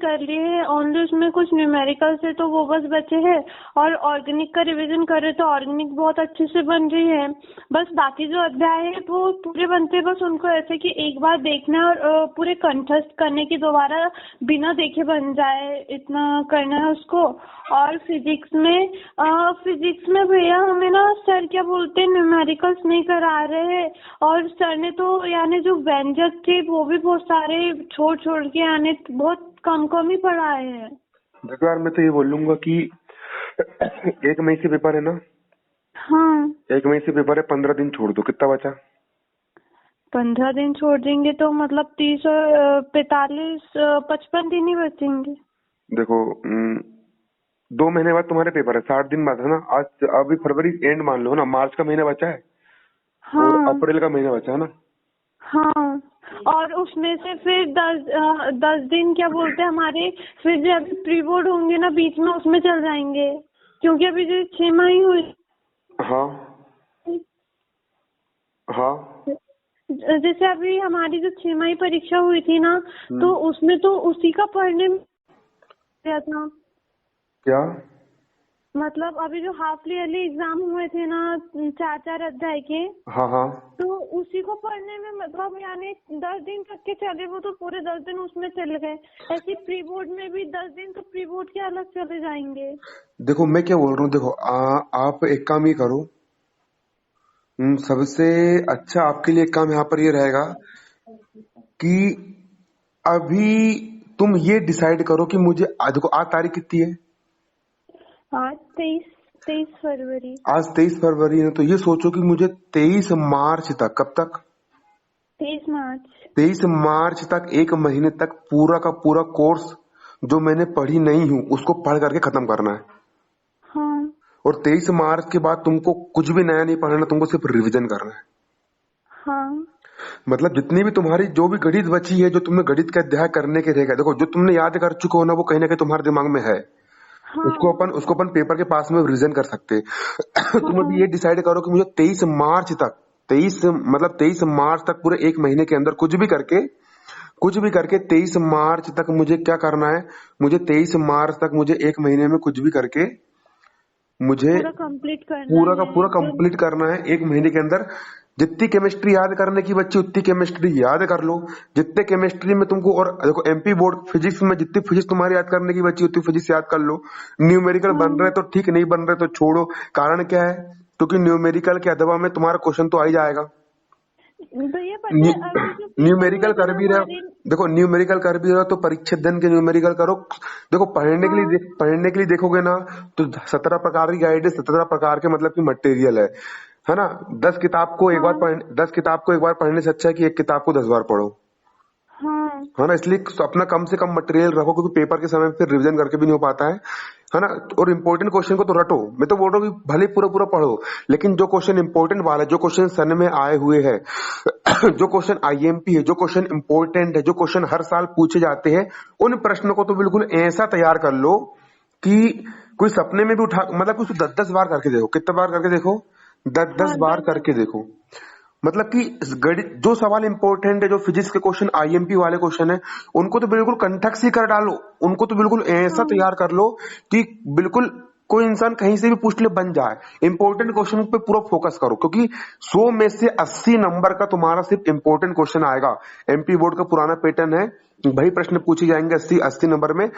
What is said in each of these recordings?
कर लिए हैं, ओनली उसमें कुछ न्यूमेरिकल से तो वो बस बचे हैं, और ऑर्गेनिक का रिवीजन कर रहे तो ऑर्गेनिक बहुत अच्छे से बन रही है। बस बाकी जो अध्याय है वो पूरे बनते हैं, बस उनको ऐसे कि एक बार देखना है और पूरे कंठस्थ करने की, दोबारा बिना देखे बन जाए, इतना करना है उसको। और फिजिक्स में भैया हमें ना सर क्या बोलते हैं, न्यूमेरिकल्स नहीं करा रहे हैं, और सर ने तो यानी जो व्यंजक थे वो भी बहुत सारे छोड़ छोड़ के यानी बहुत कम कम ही पढ़ाए हैं। देखो यार, मैं तो ये बोलूंगा कि 1 मई से पेपर है ना। हाँ 1 मई से पेपर है, 15 दिन छोड़ दो, कितना बचा? 15 दिन छोड़ देंगे तो मतलब 30 और 45 55 दिन ही बचेंगे। देखो 2 महीने बाद तुम्हारे पेपर है, 60 दिन बाद है ना। आज अभी फरवरी एंड मान लो ना, मार्च का महीना बचा है और हाँ अप्रैल का महीना बचा है ना। हाँ, और उसमें से फिर 10 दिन क्या बोलते हैं हमारे, फिर जब प्री बोर्ड होंगे ना बीच में, उसमें चल जाएंगे, क्योंकि अभी जो 6 माह हुई। हाँ हाँ। जैसे अभी हमारी जो 6 माही परीक्षा हुई थी ना, तो उसमें तो उसी का पढ़ने में गया था। क्या मतलब अभी जो हाफ ईयरली एग्जाम हुए थे ना, 4 4 अध्याय के, हाँ हाँ। तो उसी को पढ़ने में मतलब यानी 10 दिन तक के चले, वो तो पूरे 10 दिन उसमें चले गए। ऐसे प्री बोर्ड में भी 10 दिन तो प्री बोर्ड के अलग चले जाएंगे। देखो मैं क्या बोल रहा हूँ, देखो आप एक काम ये करो। सबसे अच्छा आपके लिए एक काम यहाँ पर ये रहेगा कि अभी तुम ये डिसाइड करो कि मुझे देखो आज तारीख कितनी है? आज 23 फरवरी। आज 23 फरवरी है, तो ये सोचो कि मुझे 23 मार्च तक, कब तक? 23 मार्च। 23 मार्च तक, 1 महीने तक पूरा का पूरा कोर्स जो मैंने पढ़ी नहीं हूँ उसको पढ़ करके खत्म करना है। हाँ और 23 मार्च के बाद तुमको कुछ भी नया नहीं पढ़ना, तुमको सिर्फ रिवीजन करना है। हाँ मतलब जितनी भी तुम्हारी जो भी गणित बची है, जो तुमने गणित का अध्याय करने के रहेगा, देखो जो तुमने याद कर चुके हो ना, वो कहीं ना कहीं तुम्हारे दिमाग में है। हाँ उसको अपन पेपर के पास में रिवीजन कर सकते हैं। तुम अभी हाँ ये डिसाइड करो कि मुझे 23 मार्च तक, 23 मार्च तक पूरे 1 महीने के अंदर कुछ भी करके 23 मार्च तक मुझे क्या करना है। मुझे 23 मार्च तक, मुझे 1 महीने में कुछ भी करके मुझे पूरा कंप्लीट करना पूरा का है पूरा जो। कंप्लीट करना है 1 महीने के अंदर। जितनी केमिस्ट्री याद करने की बच्ची उतनी केमिस्ट्री याद कर लो। जितने केमिस्ट्री में तुमको, और देखो एमपी बोर्ड फिजिक्स में जितनी फिजिक्स तुम्हारी याद करने की बच्ची उतनी फिजिक्स याद कर लो। न्यूमेरिकल बन रहे हाँ तो ठीक, नहीं बन रहे तो छोड़ो। कारण क्या है? क्योंकि न्यूमेरिकल के अथवा में तुम्हारा क्वेश्चन तो आ ही जाएगा। भैया पता है अभी जो पेपर न्यूमेरिकल हुए थे कर ना भी रहे हो, हमारे। देखो न्यूमेरिकल कर भी रहे हो तो परीक्षा दिन के न्यूमेरिकल करो। देखो हाँ पढ़ने के लिए देखोगे ना, तो 17 प्रकार की गाइड है, 17 प्रकार के मतलब की मटेरियल है ना। 10 किताब को एक बार हाँ 10 किताब को एक बार पढ़ने से अच्छा है कि एक किताब को 10 बार पढ़ो, हाँ है ना। इसलिए अपना कम से कम मटेरियल रखो, क्योंकि पेपर के समय फिर रिवीजन करके भी नहीं हो पाता है ना। और इम्पोर्टेंट क्वेश्चन को तो रटो। मैं तो बोल रहा हूँ कि भले पूरा पूरा पढ़ो, लेकिन जो क्वेश्चन इंपॉर्टेंट वाला है, जो क्वेश्चन सन में आए हुए हैं, जो क्वेश्चन आईएमपी है, जो क्वेश्चन इंपॉर्टेंट है, जो क्वेश्चन हर साल पूछे जाते हैं, उन प्रश्नों को तो बिल्कुल ऐसा तैयार कर लो कि कोई सपने में भी उठा, मतलब कुछ 10 10 बार करके देखो। कितने बार करके देखो? दस दस हाँ बार 10 10। करके देखो। मतलब कि गणित जो सवाल इंपॉर्टेंट है, जो फिजिक्स के क्वेश्चन, आईएमपी वाले क्वेश्चन है, उनको तो बिल्कुल कंठस्थ ही कर डालो। उनको तो बिल्कुल ऐसा हाँ तैयार कर लो कि बिल्कुल कोई इंसान कहीं से भी पूछ ले बन जाए। इंपॉर्टेंट क्वेश्चन पे पूरा फोकस करो, क्योंकि 100 में से 80 नंबर का तुम्हारा सिर्फ इंपॉर्टेंट क्वेश्चन आएगा। एमपी बोर्ड का पुराना पैटर्न है, वही प्रश्न पूछे जाएंगे 80 80 नंबर में।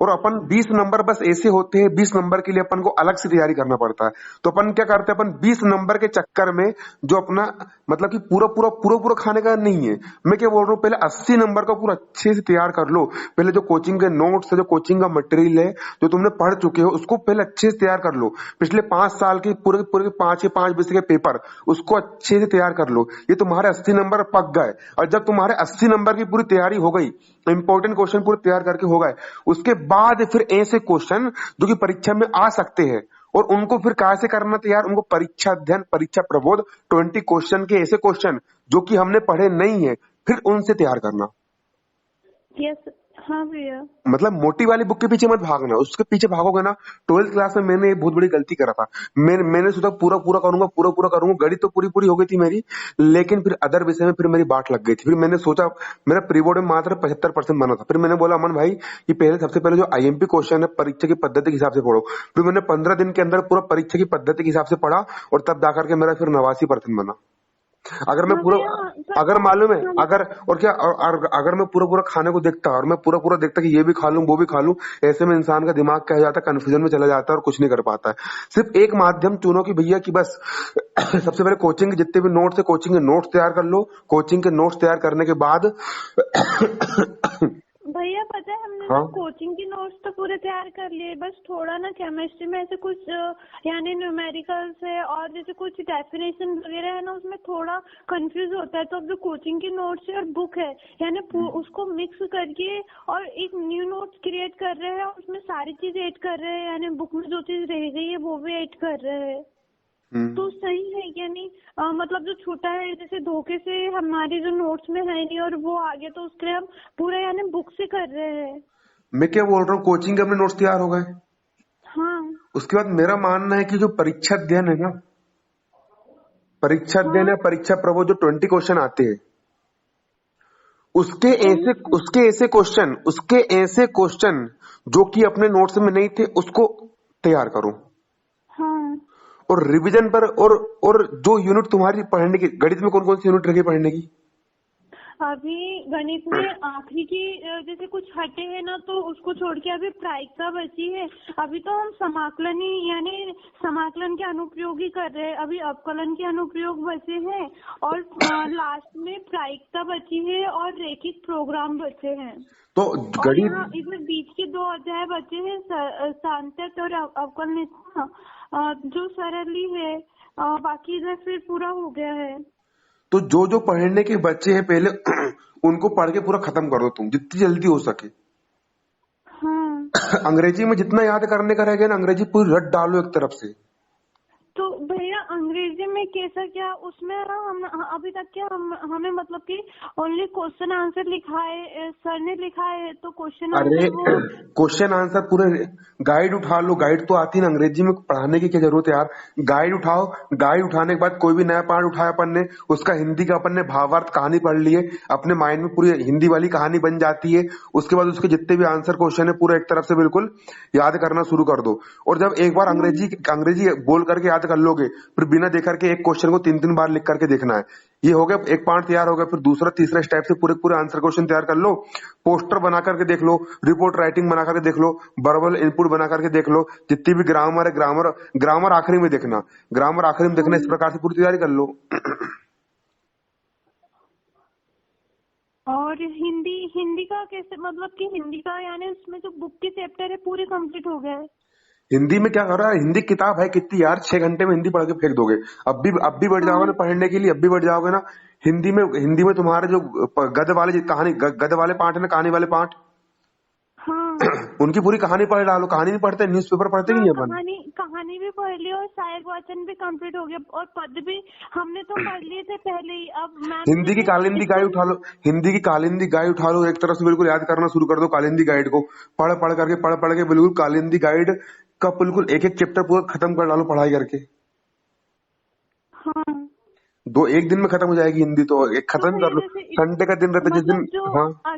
और अपन 20 नंबर बस ऐसे होते हैं, 20 नंबर के लिए अपन को अलग से तैयारी करना पड़ता है। तो अपन क्या करते हैं, अपन 20 नंबर के चक्कर में जो अपना मतलब कि पूरा खाने का नहीं है। मैं क्या बोल रहा हूँ, पहले 80 नंबर का पूरा अच्छे से तैयार कर लो। पहले जो कोचिंग के नोट्स है, जो कोचिंग का मटेरियल है, जो तुमने पढ़ चुके हो, उसको पहले अच्छे से तैयार कर लो। पिछले 5 साल के पूरे पूरे 5 विषय के पेपर, उसको अच्छे से तैयार कर लो। ये तुम्हारे 80 नंबर पक गए। और जब तुम्हारे 80 नंबर की पूरी तैयारी हो गई, इंपॉर्टेंट क्वेश्चन पूरे तैयार करके हो गए, उसके बाद फिर ऐसे क्वेश्चन जो कि परीक्षा में आ सकते हैं, और उनको फिर कैसे करना तैयार, उनको परीक्षा अध्ययन, परीक्षा प्रबोध 20 क्वेश्चन के, ऐसे क्वेश्चन जो कि हमने पढ़े नहीं है, फिर उनसे तैयार करना। यस। हाँ भैया। मतलब मोटी वाली बुक के पीछे मत भागना, उसके पीछे भागोगे ना। 12th क्लास में मैंने एक बहुत बड़ी गलती करा था। मैंने सोचा पूरा पूरा करूंगा, पूरा पूरा करूंगा, गणित तो पूरी पूरी हो गई थी मेरी, लेकिन फिर अदर विषय में फिर मेरी बाट लग गई थी। फिर मैंने सोचा, मेरा प्री बोर्ड में मात्र 75% बना था। फिर मैंने बोला अमन भाई कि पहले सबसे पहले जो आईएमपी क्वेश्चन है परीक्षा की पद्धति के हिसाब से पढ़ो। फिर मैंने 15 दिन के अंदर पूरा परीक्षा की पद्धति के हिसाब से पढ़ा, और तब जाकर के मेरा फिर 89% बना। अगर मैं हाँ पूरा, भैया पर अगर मालूम है, हम। अगर और क्या अगर मैं पूरा पूरा खाने को देखता और मैं पूरा पूरा देखता कि ये भी खा लूं वो भी खा लूं, ऐसे में इंसान का दिमाग क्या हो जाता है, कंफ्यूजन में चला जाता है और कुछ नहीं कर पाता है। सिर्फ एक माध्यम चुनो कि भैया कि बस सबसे पहले कोचिंग के जितने भी नोट्स है, कोचिंग के नोट्स तैयार कर लो। कोचिंग के नोट्स तैयार करने के बाद भैया पता है हमने ना हाँ कोचिंग की नोट्स तो पूरे तैयार कर लिए, बस थोड़ा ना केमिस्ट्री में ऐसे कुछ यानी न्यूमेरिकल्स है और जैसे कुछ डेफिनेशन वगैरह है ना, उसमें थोड़ा कंफ्यूज होता है। तो अब जो कोचिंग की नोट्स है और बुक है यानी उसको मिक्स करके और एक न्यू नोट्स क्रिएट कर रहे हैं, और उसमें सारी चीज ऐड कर रहे हैं, यानी बुक में जो चीज रह गई है वो भी ऐड कर रहे हैं। तो सही है यानी मतलब जो छूटा है जैसे धोखे से हमारे जो नोट्स में है नहीं और वो आगे, तो उसके लिए हम पूरा यानी बुक से कर रहे हैं। मैं क्या बोल रहा हूँ, कोचिंग के अपने नोट्स तैयार हो गए। हाँ उसके बाद मेरा मानना है कि जो परीक्षा अध्ययन है ना, परीक्षा अध्ययन हाँ। या परीक्षा प्रबोध जो 20 क्वेश्चन आते हैं, उन उसके ऐसे क्वेश्चन जो कि अपने नोट्स में नहीं थे उसको तैयार करो। हाँ और रिवीजन पर, और जो यूनिट तुम्हारी पढ़ने की, गणित में कौन कौन सी यूनिट रखी पढ़ने की? अभी गणित में आखिरी की जैसे कुछ हटे हैं ना, तो उसको छोड़ के अभी प्रायिकता बची है। अभी तो हम समाकलन ही यानी समाकलन के अनुप्रयोग ही कर रहे हैं। अभी अवकलन के अनुप्रयोग बचे हैं और लास्ट में प्रायिकता बची है और रैखिक प्रोग्राम बचे हैं। तो और यहाँ गणित, इसमें बीच के 2 अध्याय बचे हैं, सांतक और अवकलन जो सरल ही है। बाकी इधर फिर पूरा हो गया है। तो जो जो पढ़ने के बच्चे हैं पहले उनको पढ़ के पूरा खत्म कर दो तुम, जितनी जल्दी हो सके। हाँ अंग्रेजी में जितना याद करने का रह गया ना, अंग्रेजी पूरी रट डालो एक तरफ से। तो भैया अंग्रेजी में कैसा क्या उसमें ना हम अभी तक क्या हमें मतलब कि ओनली क्वेश्चन आंसर लिखा है, सर ने लिखा है तो क्वेश्चन अरे आंसर वो। क्वेश्चन आंसर पूरे, गाइड उठा लो। गाइड तो आती है ना, अंग्रेजी में पढ़ाने की क्या जरूरत है यार। गाइड उठाओ, गाइड उठाने के बाद कोई भी नया पार्ट उठाया अपन ने, उसका हिंदी का अपन ने भावार्थ कहानी पढ़ लिए, अपने माइंड में पूरी हिंदी वाली कहानी बन जाती है। उसके बाद उसके जितने भी आंसर क्वेश्चन है पूरा एक तरफ से बिल्कुल याद करना शुरू कर दो। और जब एक बार अंग्रेजी अंग्रेजी बोल करके याद कर लोगे, फिर बिना देख करके एक क्वेश्चन को 3 3 बार लिख करके देखना है। ये हो गया, एक पार्ट तैयार हो गया। फिर दूसरा तीसरा स्टेप से पूरे पूरे आंसर क्वेश्चन तैयार कर लो, पोस्टर बना करके देख लो, रिपोर्ट राइटिंग बना करके देख लो, वर्बल इनपुट बना करके देख लो, जितनी भी ग्रामर है ग्रामर ग्रामर आखिरी में देखना, ग्रामर आखिरी में देखना। इस प्रकार से पूरी तैयारी कर लो। और हिंदी हिंदी का कैसे मतलब कि हिंदी का यानी उसमें जो बुक के चैप्टर है पूरे कंप्लीट हो गए। हिंदी में क्या कर रहा है, हिंदी किताब है कितनी यार, 6 घंटे में हिंदी पढ़ के फेंक दोगे। अब भी बैठ जाओगे ना हाँ पढ़ने के लिए, अब भी बैठ जाओगे ना। हिंदी में तुम्हारे जो गद्य वाले कहानी, गद्य वाले पार्ट है ना, कहानी वाले पार्ट, हाँ उनकी पूरी कहानी पढ़ डालो। कहानी नहीं पढ़ते, न्यूज़पेपर पढ़ते हाँ। नहीं है अपन। कहानी कहानी भी पढ़ ली और सहायक वाचन भी कंप्लीट हो गया और पद भी हमने तो पढ़ लिए थे पहले ही। अब मैम हिंदी की जैसे कालिंदी गाय स्कूल। उठा लो, हिंदी की कालिंदी गाय उठा लो, एक तरफ से बिल्कुल याद करना शुरू कर दो कालिंदी गाइड को। पढ़ पढ़ के बिल्कुल कालिंदी गाइड का बिल्कुल एक एक चैप्टर पूरा खत्म कर डालो पढ़ाई करके। हाँ दो एक दिन में खत्म हो जाएगी हिंदी, तो एक तो खत्म कर भैया लो। जैसे संडे का दिन रहता है जिस दिन। मतलब जो हाँ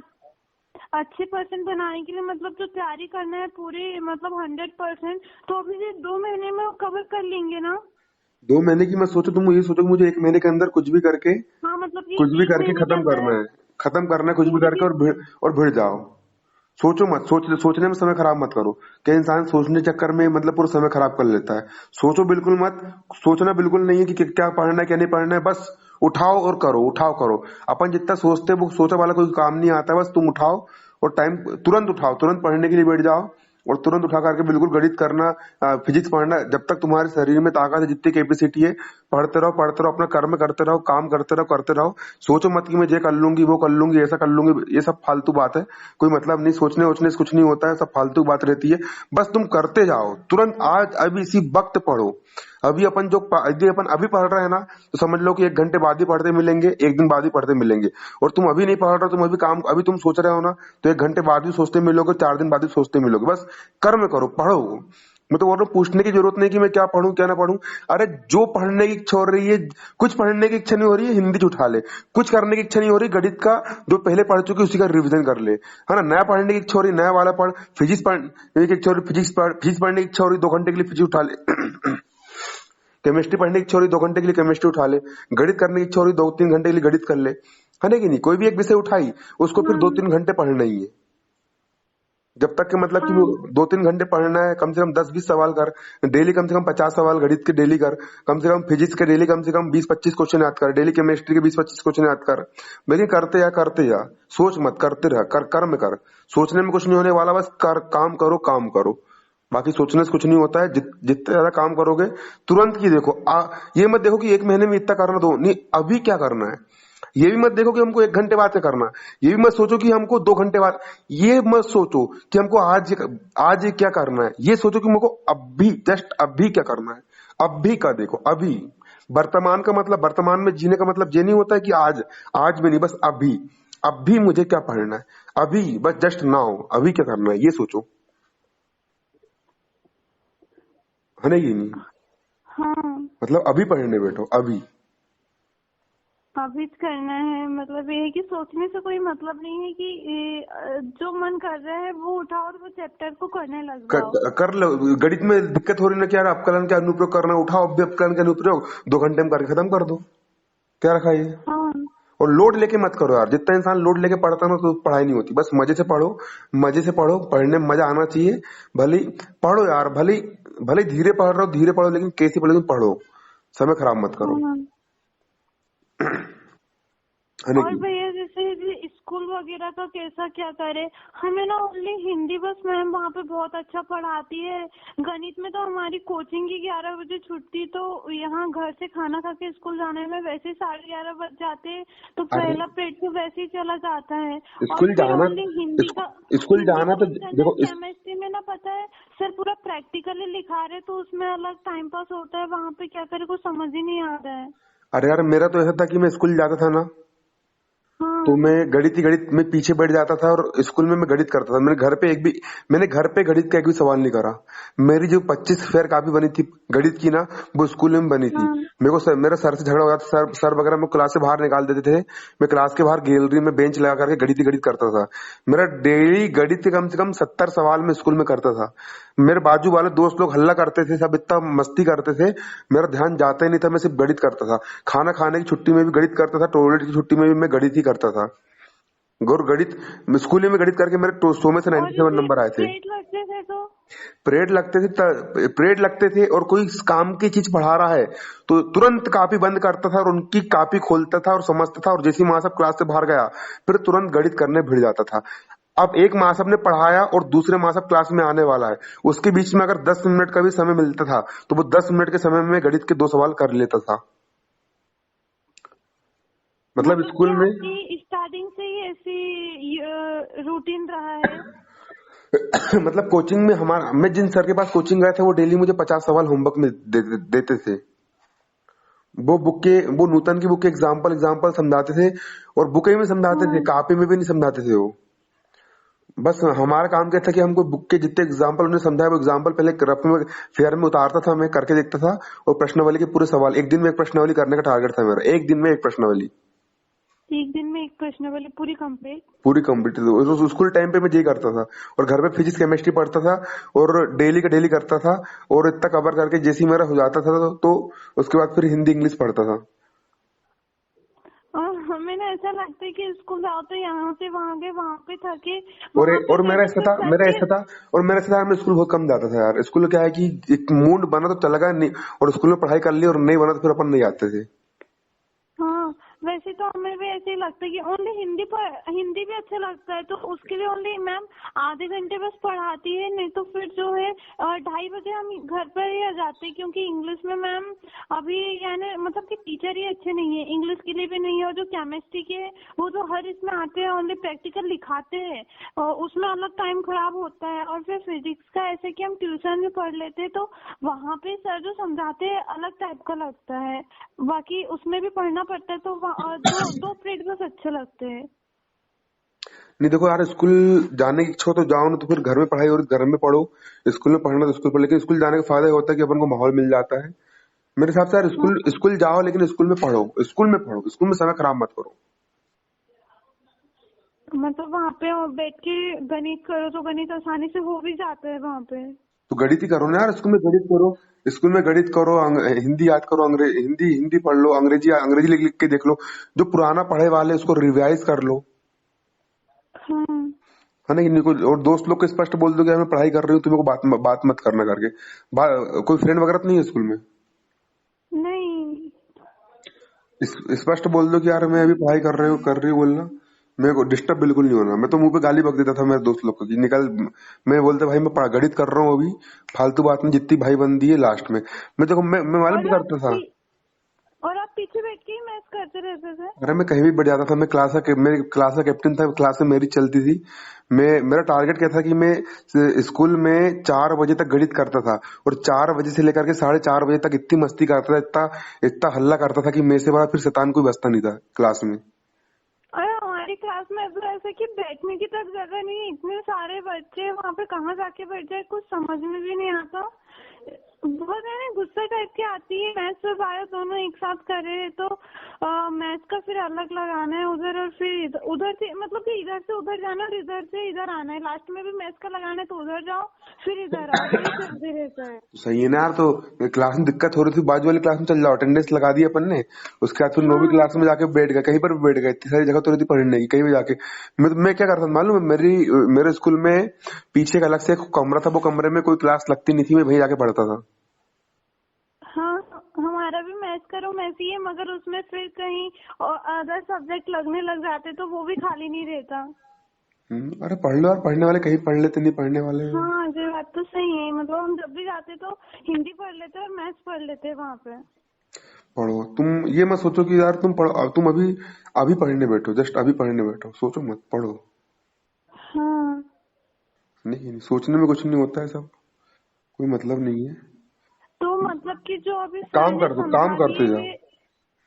अच्छे परसेंट बनाने के लिए मतलब जो तैयारी करना है पूरी मतलब 100%, तो अभी ये 2 महीने में कवर कर लेंगे ना। 2 महीने की मैं सोचो, तुम ये सोचो कि मुझे 1 महीने के अंदर कुछ भी करके, हाँ मतलब कि कुछ भी 1 करके महीने के खत्म अंदर करना है। खत्म करना है कुछ भी पूरी करके, चीज। और भिड़ जाओ। सोचो मत, सोचने में समय खराब मत करो। क्या इंसान सोचने चक्कर में मतलब पूरा समय खराब कर लेता है। सोचो बिल्कुल मत, सोचना बिल्कुल नहीं है कि क्या पढ़ना है क्या नहीं पढ़ना है। बस उठाओ और करो, उठाओ करो। अपन जितना सोचते हैं वो सोचा वाला कोई काम नहीं आता है। बस तुम उठाओ और टाइम तुरंत उठाओ, तुरंत पढ़ने के लिए बैठ जाओ और तुरंत उठा करके बिल्कुल गणित करना, फिजिक्स पढ़ना। जब तक तुम्हारे शरीर में ताकत है, जितनी कैपेसिटी है, पढ़ते रहो, अपना कर्म करते रहो, काम करते रहो। सोचो मत कि मैं ये कर लूंगी वो कर लूंगी ऐसा कर लूंगी, ये सब फालतू बात है। कोई मतलब नहीं, सोचने वोचने से कुछ नहीं होता है, सब फालतू बात रहती है। बस तुम करते जाओ, तुरंत आज अब इसी वक्त पढ़ो। अभी अपन यदि अपन अभी पढ़ रहे हैं ना, तो समझ लो कि 1 घंटे बाद ही पढ़ते मिलेंगे, 1 दिन बाद ही पढ़ते मिलेंगे। और तुम अभी नहीं पढ़ रहे हो, तुम अभी तुम सोच रहे हो ना, तो 1 घंटे बाद भी सोचते मिलोगे, 4 दिन बाद भी सोचते मिलोगे। बस कर्म करो, पढ़ो। मैं तो बोल रहा हूँ, पूछने की जरूरत नहीं कि मैं क्या पढ़ूं क्या ना पढ़ूं। अरे जो पढ़ने की इच्छा हो रही है, कुछ पढ़ने की इच्छा नहीं हो रही है, हिंदी उठा ले। कुछ करने की इच्छा नहीं हो रही, गणित का जो पहले पढ़ चुके उसी का रिवीजन कर ले, है ना। नया पढ़ने की इच्छा हो रही, नया वाला पढ़। फिजिक्स पढ़ने की इच्छा हो रही, फिजिक्स पढ़ने की इच्छा हो रही, 2 घंटे के लिए फिजिक्स उठा ले। केमिस्ट्री पढ़ने की इच्छा हो रही, 2 घंटे के लिए केमिस्ट्री उठा ले। गणित करने की इच्छा हो रही, 2-3 घंटे के लिए गणित कर ले, है ना कि नहीं। कोई भी एक विषय उठाई, उसको फिर हाँ 2-3 घंटे पढ़ना ही है। जब तक कि मतलब कि वो हाँ 2-3 घंटे पढ़ना है, कम से कम 10-20 सवाल कर डेली, कम से कम 50 सवाल गणित के डेली कर, कम फिजिक्स के डेली कम से कम 20-25 क्वेश्चन याद कर, डेली केमिस्ट्री के 20-25 क्वेश्चन याद कर। लेकिन करते जा, सोच मत, करते रह, कर्म कर। सोचने में कुछ नहीं होने वाला, बस काम करो, काम करो। बाकी सोचने से कुछ नहीं होता है। जितने ज्यादा काम करोगे, तुरंत की देखो, ये मत देखो कि 1 महीने में इतना करना, दो नहीं, अभी क्या करना है। ये भी मत देखो कि हमको 1 घंटे बाद क्या करना है। ये भी मत सोचो कि हमको 2 घंटे बाद, ये मत सोचो कि हमको आज ये क्या करना है। ये सोचो कि हमको अभी, जस्ट अभी क्या करना है। अभी का देखो, अभी। वर्तमान का मतलब, वर्तमान में जीने का मतलब ये नहीं होता है कि आज में नहीं, बस अभी। अभी मुझे क्या पढ़ना है, अभी, बस जस्ट नाउ, अभी क्या करना है, ये सोचो, है ना। ये नहीं हाँ। मतलब अभी पढ़ने बैठो, अभी। अभी करना है, मतलब ये है कि सोचने से कोई मतलब नहीं है कि जो मन कर रहा है वो उठाओ और वो चैप्टर को करने लग जाओ। कर लो। गणित में दिक्कत हो रही ना कि यार अपकलन का अनुप्रयोग करना, उठाओ अभी अपकलन का अनुप्रयोग, 2 घंटे में करके खत्म कर दो। क्या रखा ये। हाँ और लोड लेके मत करो यार। जितना इंसान लोड लेके पढ़ता ना, तो पढ़ाई नहीं होती। बस मजे से पढ़ो, मजे से पढ़ो, पढ़ने में मजा आना चाहिए। भले पढ़ो यार, भले भले धीरे पढ़ रहे हो, धीरे पढ़ो, लेकिन कैसे पढ़ो, लेकिन पढ़ो। समय खराब मत करो, हाँ। है ना और कि। भैया जैसे स्कूल वगैरह का कैसा क्या करे, हमें ना ओनली हिंदी बस मैम वहाँ पे बहुत अच्छा पढ़ाती है। गणित में तो हमारी कोचिंग की 11 बजे छुट्टी, तो यहाँ घर से खाना खा के स्कूल जाने में वैसे 11:30 बज जाते हैं, तो अरे पहला पीरियड तो वैसे ही चला जाता है। और स्कूल फिर जाना, ओनली हिंदी का, स्कूल हिंदी जाना का तो लेक्चर में, देखो केमिस्ट्री में ना पता है सर पूरा प्रैक्टिकली लिखा रहे, तो उसमें अलग टाइम पास होता है, वहाँ पे क्या करे कुछ समझ ही नहीं आ रहा है। अरे यार, मेरा तो ऐसा था कि मैं स्कूल जाता था ना, तो हाँ मैं गणित में पीछे बैठ जाता था, और स्कूल में मैं गणित करता था। मैंने घर पे गणित का एक भी सवाल नहीं करा। मेरी जो 25 फेयर कापी बनी थी गणित की ना, वो स्कूल में बनी थी। हाँ मेरा सर से झगड़ा हो जाता, सर वगैरह मैं क्लास से बाहर निकाल देते थे। मैं क्लास के बाहर गैलरी में बेंच लगा करके गणित ही गणित करता था। मेरा डेली गणित के कम से कम 70 सवाल में स्कूल में करता था। मेरे बाजू वाले दोस्त लोग हल्ला करते थे, सब इतना मस्ती करते थे, मेरा ध्यान जाता ही नहीं था। मैं सिर्फ गणित करता था। खाना खाने की छुट्टी में भी गणित करता था, टॉयलेट की छुट्टी में भी मैं गणित ही करता था। गौर गणित, स्कूल में गणित करके मेरे 100 में से और 97 जैसे नंबर आए थे। प्लेट लगते थे तो। परेड लगते थे, और कोई काम की चीज पढ़ा रहा है तो तुरंत कापी बंद करता था, और उनकी कापी खोलता था और समझता था, और जैसे ही माँ साहब क्लास से बाहर गया, फिर तुरंत गणित करने भिड़ जाता था। अब एक माँ साहब ने पढ़ाया और दूसरे माँ साहब क्लास में आने वाला है, उसके बीच में अगर 10 मिनट का भी समय मिलता था, तो वो 10 मिनट के समय में गणित के 2 सवाल कर लेता था। मतलब मतलब स्कूल कि में आपकी स्टार्टिंग से ही ऐसी रूटीन रहा है। मतलब कोचिंग में मैं जिन सर के पास कोचिंग गया था, वो डेली मुझे 50 सवाल होमवर्क में देते थे। वो नूतन की बुक के एग्जाम्पल एग्जाम्पल समझाते थे, और बुक में समझाते थे, हाँ कॉपी में भी नहीं समझाते थे वो। बस हमारा काम क्या था कि हमको बुक के जितने एग्जाम्पल उन्होंने समझाया, वो एग्जाम्पल पहले रफ में फेयर में उतारता था, मैं करके देखता था, और प्रश्नावली के पूरे सवाल, एक दिन में एक प्रश्नावली करने का टारगेट था मेरा, एक दिन में एक प्रश्नावली एक दिन में एक प्रश्नावली पूरी कंप्लीट। पूरी कंप्लीट। स्कूल टाइम पे मैं यही करता था, और घर पे फिजिक्स केमिस्ट्री पढ़ता था, और डेली का डेली करता था, और इतना कवर करके जैसे ही मेरा हो जाता था, तो उसके बाद फिर हिंदी इंग्लिश पढ़ता था। और हमें ना ऐसा लगता है कि स्कूल जाओ तो यहाँ से वहां गए, वहां पे थके, और वहां पे और गए मेरा तो ऐसा फिर था सर मेरा के। ऐसा था और मेरा ऐसा था, मैं स्कूल बहुत कम जाता था यार। स्कूल क्या है कि एक मूड बना तो चला गया, नहीं, और स्कूल में पढ़ाई कर ली, और नहीं बना तो फिर अपन नहीं आते थे। हाँ वैसे तो हमें भी ऐसे ही लगता है कि ओनली हिंदी भी अच्छा लगता है, तो उसके लिए ओनली मैम आधे घंटे बस पढ़ाती है, नहीं तो फिर जो है 2:30 बजे हम घर पर ही आ जाते हैं, क्योंकि इंग्लिश में मैम अभी यानी मतलब कि टीचर ही अच्छे नहीं है, इंग्लिश के लिए भी नहीं है, और जो केमिस्ट्री के है वो तो हर इसमें आते हैं, ओनली प्रैक्टिकल लिखाते हैं और उसमें अलग टाइम खराब होता है। और फिर फिजिक्स का ऐसे कि हम ट्यूशन में पढ़ लेते हैं, तो वहाँ पे सर जो समझाते हैं अलग टाइप का लगता है, बाकी उसमें भी पढ़ना पड़ता है, तो दो दो पीरियड बस अच्छे लगते हैं। नहीं देखो यार, स्कूल जाने की इच्छा हो तो जाओ, ना तो फिर घर में पढ़ाई हो रही घर में पढ़ो। स्कूल में पढ़ना तो स्कूल पढ़ो, लेकिन स्कूल जाने का फायदा ये होता है कि अपन को माहौल मिल जाता है। मेरे हिसाब से यार हाँ, स्कूल स्कूल जाओ, लेकिन स्कूल में पढ़ो, स्कूल में पढ़ो, स्कूल में समय खराब मत करो। मतलब वहाँ पे बैठ के गणित करो तो गणित आसानी से हो भी जाता है वहाँ पे। तो गणित ही करो ना यार, स्कूल में गणित करो। स्कूल में गणित करो, हिंदी याद करो, हिंदी हिंदी पढ़ लो, अंग्रेजी अंग्रेजी लिख लिख के देख लो। जो पुराना पढ़े वाले उसको रिवाइज कर लो, हाँ। है ना। कि और दोस्त लोग को स्पष्ट बोल दो कि मैं पढ़ाई कर रही हूँ, तुम्हें को बात मत करना करके। कोई फ्रेंड वगैरह तो नहीं है स्कूल में? नहीं। स्पष्ट बोल दो कि यार मैं अभी पढ़ाई कर रही हूँ बोलना। मेरे को डिस्टर्ब बिल्कुल नहीं होना। मैं तो मुंह पे गाली बक देता था मेरे दोस्त लोग को कि निकल। मैं बोलता भाई मैं गणित कर रहा हूँ अभी, फालतू बात में जितनी भाई बंदी है लास्ट में। मैं मालूम भी और करता था। और आप पीछे बैठ के ही मैच करते रहते थे? अरे मैं कहीं भी बढ़ जाता था। मैं मेरी क्लास का कैप्टन था, क्लास में मेरी चलती थी। मेरा टारगेट क्या था कि मैं स्कूल में 4 बजे तक गणित करता था, और 4 बजे से लेकर के 4:30 बजे तक इतनी मस्ती करता था, इतना इतना हल्ला करता था कि मेरे से बड़ा फिर शैतान कोई बचता नहीं था क्लास में। अरे हमारी क्लास में तो ऐसे कि बैठने की तक जगह नहीं, इतने सारे बच्चे वहाँ पे कहाँ जाके बैठ जाए कुछ समझ में भी नहीं आता। बहुत है ना, गुस्सा टाइप की आती है। मैथ्स और बायो दोनों एक साथ करे तो मैथ्स का फिर अलग लगाना है उधर, और फिर उधर से मतलब कि इधर से उधर जाना और इधर से इधर आना है, लास्ट में भी मैथ्स का लगाना है तो उधर जाओ फिर इधर आओ, यही चलते रहता है। सही है ना यार। तो क्लास में दिक्कत हो रही थी, बाजू वाली क्लास में चल जाओ, अटेंडेंस लगा दी अपन ने। उसके बाद फिर 9वीं हाँ। क्लास में जाके बैठ गए, कहीं पर भी बैठ गए, इतनी सारी जगह तो रहती पढ़ने की, कहीं भी जाके। मैं क्या करता था मालूम है? मेरे स्कूल में पीछे एक अलग से एक कमरा था, वो कमरे में कोई क्लास लगती नहीं थी, मैं वहीं जाके पढ़ता था। हाँ, हमारा भी मैथ्स करो मैथ्स ही है, मगर उसमें फिर कहीं और अदर सब्जेक्ट लगने लग जाते तो वो भी खाली नहीं रहता। अरे पढ़ लो यार, पढ़ने वाले कहीं पढ़ लेते, नहीं पढ़ने वाले। हाँ, ये बात तो सही है, मतलब हम जब भी जाते तो हिंदी पढ़ लेते और मैथ्स पढ़ लेते वहाँ पे। पढ़ो। तुम ये मत सोचो कि यार तुम पढ़ो, तुम अभी अभी पढ़ने बैठो, जस्ट अभी पढ़ने बैठो, सोचो मत, पढ़ो। हाँ। नहीं, सोचने में कुछ नहीं होता है, सब कोई मतलब नहीं है। तो मतलब कि जो अभी सर काम ने कर दो, काम समझा करते दिए जाओ। है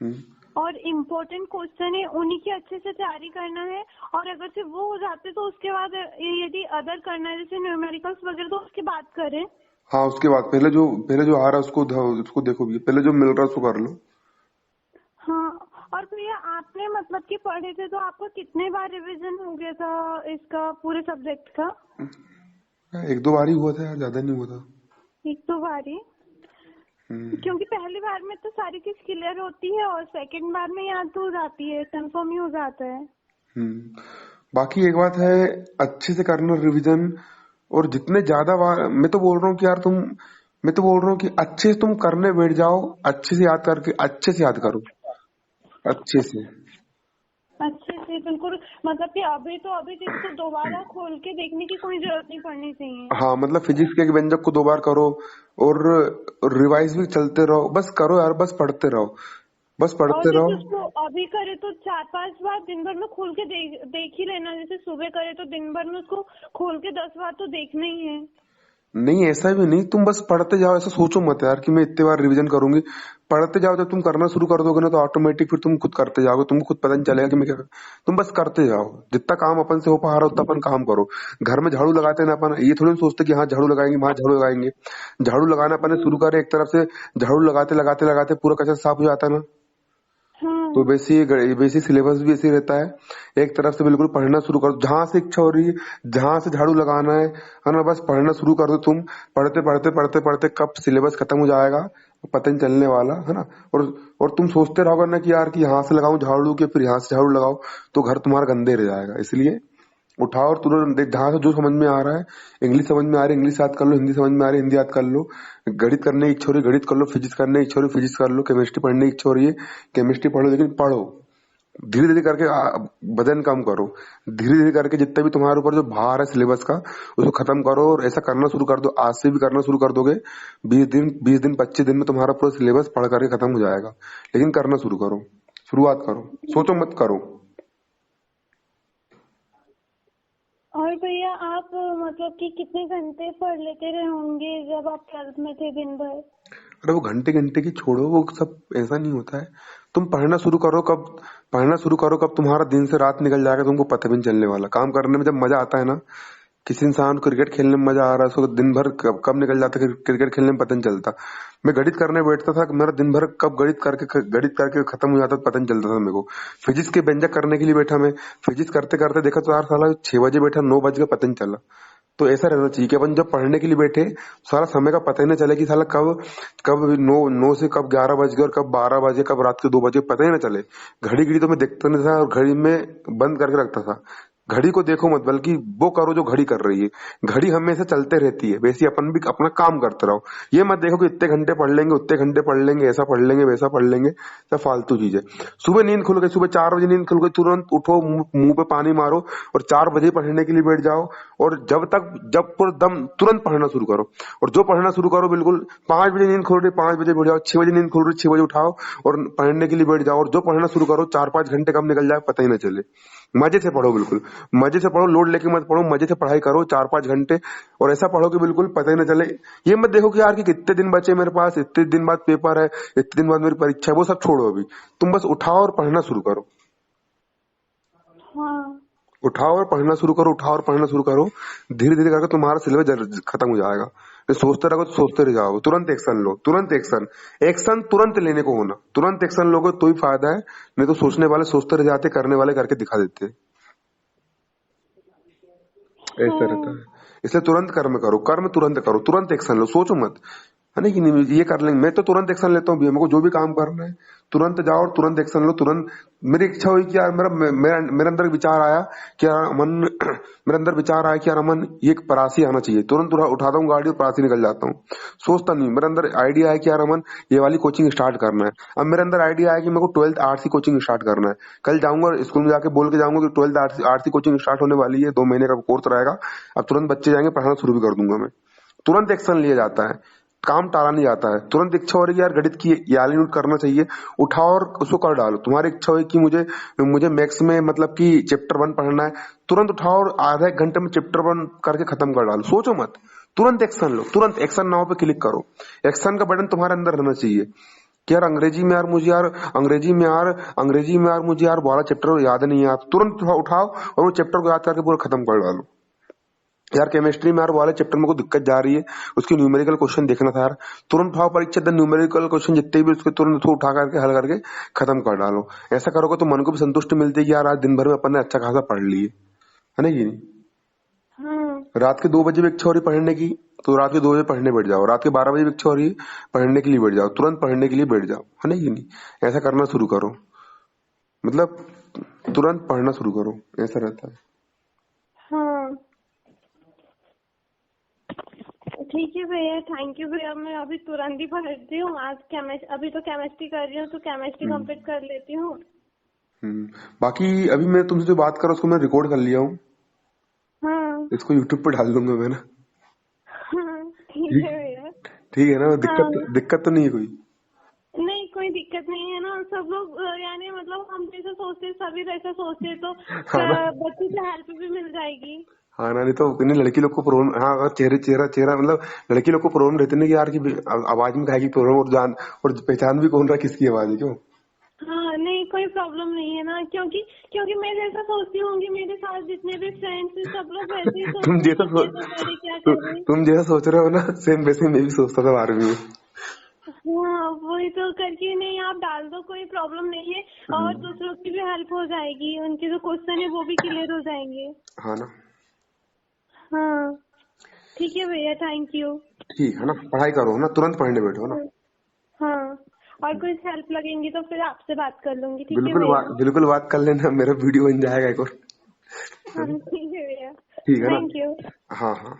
हम्म। और इम्पोर्टेंट क्वेश्चन है उन्हीं की अच्छे से तैयारी करना है, और अगर से वो हो जाते तो उसके बाद यदि अदर करना है जैसे न्यूमेरिकल्स वगैरह तो उसकी बात करें। हाँ, उसके बाद पहले जो आ रहा है उसको देखो भी, पहले जो मिल रहा है उसको कर लो। हाँ। और भैया आपने मतलब कि पढ़े थे तो आपको कितने बार रिवीजन हो गया था इसका पूरे सब्जेक्ट का? 1-2 बार ही हुआ था यार, ज्यादा नहीं हुआ था। एक दो बार ही? हम्म। क्योंकि पहली बार में तो सारी चीज क्लियर होती है और सेकंड बार में याद तो हो जाती है, कंफर्म ही हो जाता है। बाकी एक बात है, अच्छे से करना रिवीजन। और जितने ज्यादा बार, मैं तो बोल रहा हूँ कि यार मैं तो बोल रहा हूँ कि अच्छे से तुम करने बैठ जाओ, अच्छे से याद करके अच्छे से याद करो, अच्छे से। अच्छे से बिल्कुल, मतलब कि अभी चीज को दोबारा खोल के देखने की कोई जरूरत नहीं पड़नी चाहिए। हाँ, मतलब फिजिक्स के एक व्यंजक को 2 बार करो, और रिवाइज भी चलते रहो, बस करो यार, बस पढ़ते रहो, बस और पढ़ते जैसे रहो। उसको अभी करे तो 4-5 बार दिन भर में खोल के देख ही लेना, जैसे सुबह करे तो दिन भर में उसको खोल के 10 बार तो देखना ही है। नहीं, ऐसा भी नहीं, तुम बस पढ़ते जाओ, ऐसा सोचो मत यार कि मैं इतने बार रिवीजन करूंगी। पढ़ते जाओ, जब तुम करना शुरू कर दोगे ना तो ऑटोमेटिक फिर तुम खुद करते जाओगे, तुमको खुद पता नहीं चलेगा कि मैं क्या तुम बस करते जाओ, जितना काम अपन से हो पा रहा उतना अपन काम करो। घर में झाड़ू लगाते ना अपन, ये थोड़ी ना सोचते कि हाँ झाड़ू लगाएंगे, वहां झाड़ू लगाएंगे। झाड़ू लगाना अपन ने शुरू करे, एक तरफ से झाड़ू लगाते लगाते लगाते पूरा कचरा साफ हो जाता है ना। तो हाँ। बेसिक सिलेबस भी ऐसे ही रहता है। एक तरफ से बिल्कुल पढ़ना शुरू करो, जहां से इच्छा हो रही है, जहां से झाड़ू लगाना है ना, बस पढ़ना शुरू कर दो तुम। पढ़ते पढ़ते पढ़ते पढ़ते कब सिलेबस खत्म हो जाएगा पता नहीं चलने वाला है ना। और तुम सोचते रहोगे ना कि यार कि यहाँ से लगाऊं झाड़ू के फिर यहाँ से झाड़ू लगाओ, तो घर तुम्हारा गंदे रह जाएगा। इसलिए उठाओ और तुरंत जहां से जो समझ में आ रहा है, इंग्लिश समझ में आ रही है इंग्लिश याद कर लो, हिंदी समझ में आ रही है हिंदी याद कर लो, गणित करने की इच्छा हो रही है गणित कर लो, फिजिक्स करने की इच्छा हो रही है फिजिक्स कर लो, केमिस्ट्री पढ़ने की इच्छा हो रही है केमिस्ट्री पढ़ो, लेकिन पढ़ो। धीरे धीरे करके वजन कम करो, धीरे धीरे करके जितने भी तुम्हारे ऊपर जो भार है सिलेबस का उसको खत्म करो, और ऐसा करना शुरू कर दो। आज से भी करना शुरू कर दोगे, 20 दिन 25 दिन में तुम्हारा पूरा सिलेबस पढ़ करके खत्म हो जाएगा। लेकिन करना शुरू करो, शुरुआत करो, सोचो मत, करो। और भैया आप मतलब कि कितने घंटे पढ़ लेते रहे होंगे जब आप 12th में थे दिन भर? अरे वो घंटे घंटे की छोड़ो, वो सब ऐसा नहीं होता है। तुम पढ़ना शुरू करो, कब तुम्हारा दिन से रात निकल जाएगा तुमको पता भी नहीं चलने वाला। काम करने में जब मजा आता है ना, किसी इंसान को क्रिकेट खेलने में मजा आ रहा है, उसको दिन भर कब निकल जाता है क्रिकेट खेलने में पता नहीं चलता। मैं गणित करने बैठता था, मेरा दिन भर कब गणित करके खत्म हो जाता पता नहीं चलता था मेरे को। फिजिक्स के व्यंजक करने के लिए बैठा, मैं फिजिक्स करते करते देखा तो यार साला 6 बजे बैठा, 9 बज गया, पता नहीं चला। तो ऐसा रहना चाहिए कि अपन जब पढ़ने के लिए बैठे सारा समय का पता ही ना चले कि साला कब कब 9 से कब 11 बज गए और कब 12 बजे, कब रात के 2 बजे, पता ही ना चले। घड़ी तो मैं देखता नहीं था, और घड़ी में बंद करके रखता था। घड़ी को देखो मत, बल्कि वो करो जो घड़ी कर रही है। घड़ी हमेशा चलते रहती है, वैसे अपन भी अपना काम करते रहो। ये मत देखो कि इतने घंटे पढ़ लेंगे, उतने घंटे पढ़ लेंगे, ऐसा पढ़ लेंगे, वैसा पढ़ लेंगे, सब फालतू चीज है। सुबह नींद खुल गई, सुबह 4 बजे नींद खुल गई, तुरंत उठो, मुंह पे पानी मारो और 4 बजे पढ़ने के लिए बैठ जाओ। और जब पूरा दम तुरंत पढ़ना शुरू करो। और जो पढ़ना शुरू करो बिल्कुल 5 बजे नींद खुल रही 5 बजे बैठ जाओ, 6 बजे नींद खुल रही 6 बजे उठाओ और पढ़ने के लिए बैठ जाओ। और जो पढ़ना शुरू करो 4-5 घंटे कब निकल जाए पता ही ना चले। मजे से पढ़ो, बिल्कुल मजे से पढ़ो, लोड लेके मत पढ़ो, मजे से पढ़ाई करो 4-5 घंटे। और ऐसा पढ़ो कि बिल्कुल पता ही ना चले। ये मत देखो कि यार कि कितने दिन बचे मेरे पास, इतने दिन बाद पेपर है, इतने दिन बाद मेरी परीक्षा है, वो सब छोड़ो। अभी तुम बस उठाओ और पढ़ना शुरू करो। हाँ। उठाओ और पढ़ना शुरू करो, उठाओ और पढ़ना शुरू करो। धीरे धीरे करके तुम्हारा सिलेबस खत्म हो जाएगा। सोचते रहो तो सोचते रह जाओ। तुरंत एक्शन लो, तुरंत एक्शन तुरंत लेने को होना। तुरंत एक्शन लोगे तो ही फायदा है, नहीं तो सोचने वाले सोचते रह जाते, करने वाले करके दिखा देते। ऐसा रहता हाँ। है। इसलिए तुरंत कर्म करो, कर्म तुरंत करो, तुरंत एक्शन लो, सोचो मत, है ना कि नहीं ये कर लेंगे। मैं तो तुरंत एक्शन लेता हूँ भैया, मेरे को जो भी काम करना है तुरंत जाओ और तुरंत एक्शन लो। तुरंत मेरी इच्छा हुई कि यार मेरे अंदर विचार आया कि यार अमन मेरे अंदर विचार आया कि यार अमन ये एक परासी आना चाहिए, तुरंत उठाता हूँ गाड़ी और परासी निकल जाता हूँ। सोचता नहीं, मेरे अंदर आइडिया है कि यार अमन ये वाली कोचिंग स्टार्ट करना है। अब मेरे अंदर आइडिया है कि मेरे को 12th आर्ट्स की कोचिंग स्टार्ट करना है। कल जाऊंगा और स्कूल में जाके बोल के जाऊंगा कि 12th आर्ट्स की कोचिंग स्टार्ट होने वाली है, 2 महीने का कोर्स रहेगा। अब तुरंत बच्चे जाएंगे, पढ़ाना शुरू भी कर दूंगा मैं। तुरंत एक्शन लिया जाता है, काम टाला नहीं जाता है। तुरंत इच्छा हो रही है यार गणित की याली नोट करना चाहिए, उठाओ और उसको कर डालो। तुम्हारी इच्छा हुई कि मुझे मैथ्स में मतलब कि चैप्टर 1 पढ़ना है, तुरंत उठाओ और आधा 1 घंटे में चैप्टर 1 करके खत्म कर डालो। सोचो मत, तुरंत एक्शन लो, तुरंत एक्शन नाउ पे क्लिक करो। एक्शन का बटन तुम्हारे अंदर रहना चाहिए कि यार अंग्रेजी में यार मुझे यार वाला चैप्टर याद नहीं है। तुरंत उठाओ और वो चैप्टर को याद करके पूरा खत्म कर डालो। यार केमिस्ट्री में यार वाले चैप्टर में को दिक्कत जा रही है, उसकी न्यूमेरिकल क्वेश्चन देखना था यार, तुरंत उठाओ परीक्षा दिन न्यूमेरिकल क्वेश्चन जितने भी उसके तुरंत उठा करके हल करके खत्म कर डालो। ऐसा करोगे तो मन को भी संतुष्टि मिलती है कि यार आज दिन भर में अपन ने अच्छा खासा पढ़ लिए, है ना कि नहीं। हाँ। रात के 2 बजे भी इच्छा हो रही पढ़ने की तो रात के 2 बजे पढ़ने बैठ जाओ, रात के 12 बजे भी इच्छा हो रही है पढ़ने के लिए बैठ जाओ, तुरंत पढ़ने के लिए बैठ जाओ, है ना कि नहीं। ऐसा करना शुरू करो, मतलब तुरंत पढ़ना शुरू करो, ऐसा रहता है। हाँ ठीक है भैया, थैंक यू भैया। मैं अभी तुरंत ही पढ़ती हूँ। आज अभी तो केमिस्ट्री कर रही हूँ, तो केमिस्ट्री कंप्लीट कर लेती हूँ। बाकी अभी मैं तुमसे जो बात कर रहा हूँ उसको मैं रिकॉर्ड कर लिया हूँ। हाँ। इसको यूट्यूब पे डाल दूंगा मैं ना। हाँ ठीक है भैया। ठीक है ना। हाँ। दिक्कत तो नहीं है कोई। नहीं कोई दिक्कत नहीं है ना। सब लोग यानी मतलब हम जैसे सोचते सभी वैसे सोचते तो हाँ ना। बच्चे से हेल्प भी मिल जाएगी। हाँ ना, नहीं तो नहीं लड़की लोग को प्रॉब्लम। हाँ अगर चेहरा मतलब लड़की लोग को प्रॉब्लम रहती है कि यार की आवाज में काहे की प्रॉब्लम, और पहचान भी कौन रहा किसकी आवाज है, क्यों। हाँ नहीं कोई प्रॉब्लम नहीं है ना, क्योंकि मैं जैसा सोचती हूँ मेरे साथ जितने भी फ्रेंड्स सब लोग वैसे ही तुम सोचते हैं जैसा कि क्या करे क्या करे। तुम जैसा सोच रहे हो ना सेम वैसे मैं भी सोचता था बाहर में। हाँ वही तो करके नहीं, आप डाल दो, कोई प्रॉब्लम नहीं है। और दूसरों की भी हेल्प हो जाएगी, उनके जो क्वेश्चन है वो भी क्लियर हो जाएंगे। हाँ ना। हाँ ठीक है भैया, थैंक यू। ठीक है ना, पढ़ाई करो ना, तुरंत पढ़ने बैठो ना। हाँ और कुछ हेल्प लगेंगी तो फिर आपसे बात कर लूंगी। ठीक है भैया। बिल्कुल बात कर लेना, मेरा वीडियो बन जाएगा एक और। हाँ ठीक है भैया, ठीक है ना। Thank you. हाँ हाँ।